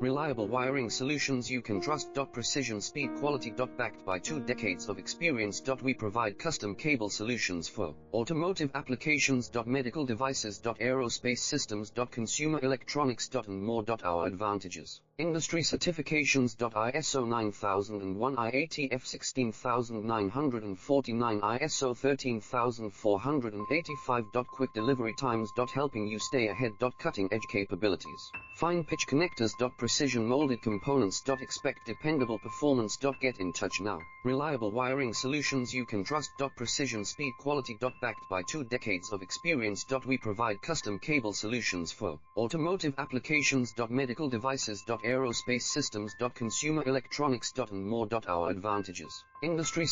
Reliable wiring solutions you can trust. Precision speed quality. Backed by 2 decades of experience. We provide custom cable solutions for automotive applications. Medical devices. Aerospace systems. Consumer electronics. And more. Our advantages: industry certifications. ISO 9001, IATF 16949, ISO 13485. Quick delivery times. Helping you stay ahead. Cutting edge capabilities. Fine pitch connectors. Precision molded components. Expect dependable performance. Get in touch now. Reliable wiring solutions you can trust. Precision speed quality. Backed by 2 decades of experience. We provide custom cable solutions for automotive applications. Medical devices. Aerospace systems. Consumer electronics. And more. Our advantages: industry